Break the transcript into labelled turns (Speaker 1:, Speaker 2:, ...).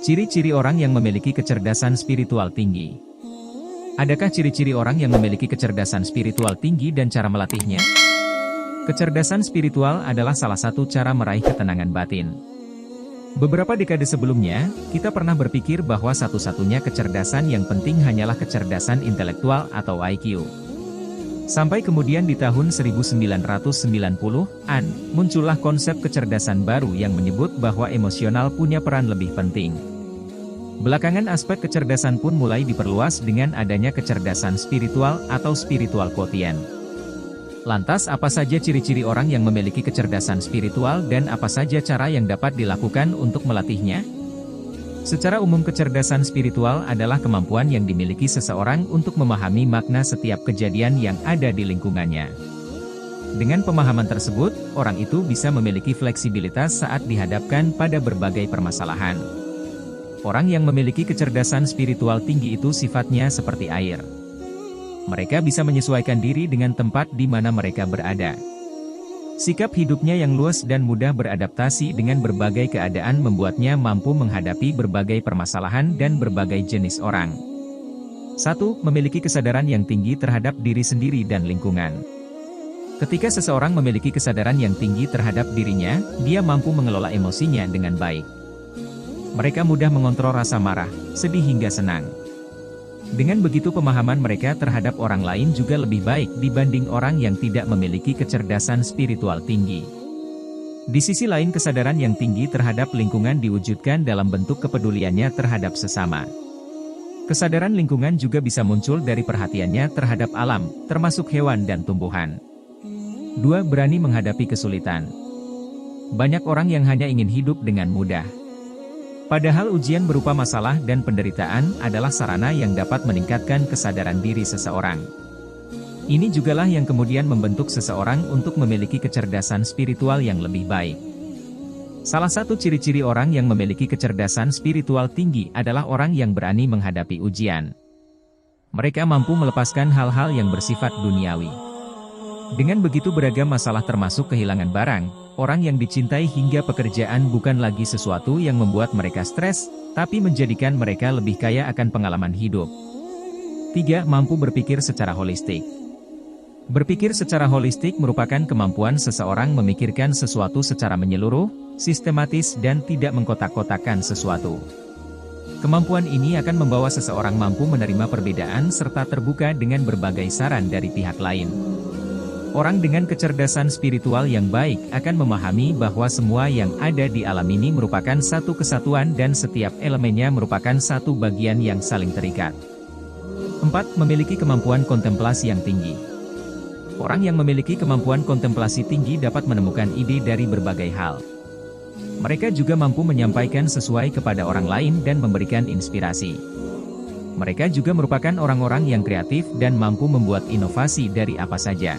Speaker 1: Ciri-ciri orang yang memiliki kecerdasan spiritual tinggi. Adakah ciri-ciri orang yang memiliki kecerdasan spiritual tinggi dan cara melatihnya? Kecerdasan spiritual adalah salah satu cara meraih ketenangan batin. Beberapa dekade sebelumnya, kita pernah berpikir bahwa satu-satunya kecerdasan yang penting hanyalah kecerdasan intelektual atau IQ. Sampai kemudian di tahun 1990-an, muncullah konsep kecerdasan baru yang menyebut bahwa emosional punya peran lebih penting. Belakangan aspek kecerdasan pun mulai diperluas dengan adanya kecerdasan spiritual atau spiritual quotient. Lantas apa saja ciri-ciri orang yang memiliki kecerdasan spiritual dan apa saja cara yang dapat dilakukan untuk melatihnya? Secara umum kecerdasan spiritual adalah kemampuan yang dimiliki seseorang untuk memahami makna setiap kejadian yang ada di lingkungannya. Dengan pemahaman tersebut, orang itu bisa memiliki fleksibilitas saat dihadapkan pada berbagai permasalahan. Orang yang memiliki kecerdasan spiritual tinggi itu sifatnya seperti air. Mereka bisa menyesuaikan diri dengan tempat di mana mereka berada. Sikap hidupnya yang luas dan mudah beradaptasi dengan berbagai keadaan membuatnya mampu menghadapi berbagai permasalahan dan berbagai jenis orang. 1. Memiliki kesadaran yang tinggi terhadap diri sendiri dan lingkungan. Ketika seseorang memiliki kesadaran yang tinggi terhadap dirinya, dia mampu mengelola emosinya dengan baik. Mereka mudah mengontrol rasa marah, sedih hingga senang. Dengan begitu pemahaman mereka terhadap orang lain juga lebih baik dibanding orang yang tidak memiliki kecerdasan spiritual tinggi. Di sisi lain kesadaran yang tinggi terhadap lingkungan diwujudkan dalam bentuk kepeduliannya terhadap sesama. Kesadaran lingkungan juga bisa muncul dari perhatiannya terhadap alam, termasuk hewan dan tumbuhan. 2. Berani menghadapi kesulitan. Banyak orang yang hanya ingin hidup dengan mudah. Padahal ujian berupa masalah dan penderitaan adalah sarana yang dapat meningkatkan kesadaran diri seseorang. Ini jugalah yang kemudian membentuk seseorang untuk memiliki kecerdasan spiritual yang lebih baik. Salah satu ciri-ciri orang yang memiliki kecerdasan spiritual tinggi adalah orang yang berani menghadapi ujian. Mereka mampu melepaskan hal-hal yang bersifat duniawi. Dengan begitu beragam masalah termasuk kehilangan barang, orang yang dicintai hingga pekerjaan bukan lagi sesuatu yang membuat mereka stres, tapi menjadikan mereka lebih kaya akan pengalaman hidup. 3. Mampu berpikir secara holistik. Berpikir secara holistik merupakan kemampuan seseorang memikirkan sesuatu secara menyeluruh, sistematis dan tidak mengkotak-kotakan sesuatu. Kemampuan ini akan membawa seseorang mampu menerima perbedaan serta terbuka dengan berbagai saran dari pihak lain. Orang dengan kecerdasan spiritual yang baik akan memahami bahwa semua yang ada di alam ini merupakan satu kesatuan dan setiap elemennya merupakan satu bagian yang saling terikat. 4. Memiliki kemampuan kontemplasi yang tinggi. Orang yang memiliki kemampuan kontemplasi tinggi dapat menemukan ide dari berbagai hal. Mereka juga mampu menyampaikan sesuai kepada orang lain dan memberikan inspirasi. Mereka juga merupakan orang-orang yang kreatif dan mampu membuat inovasi dari apa saja.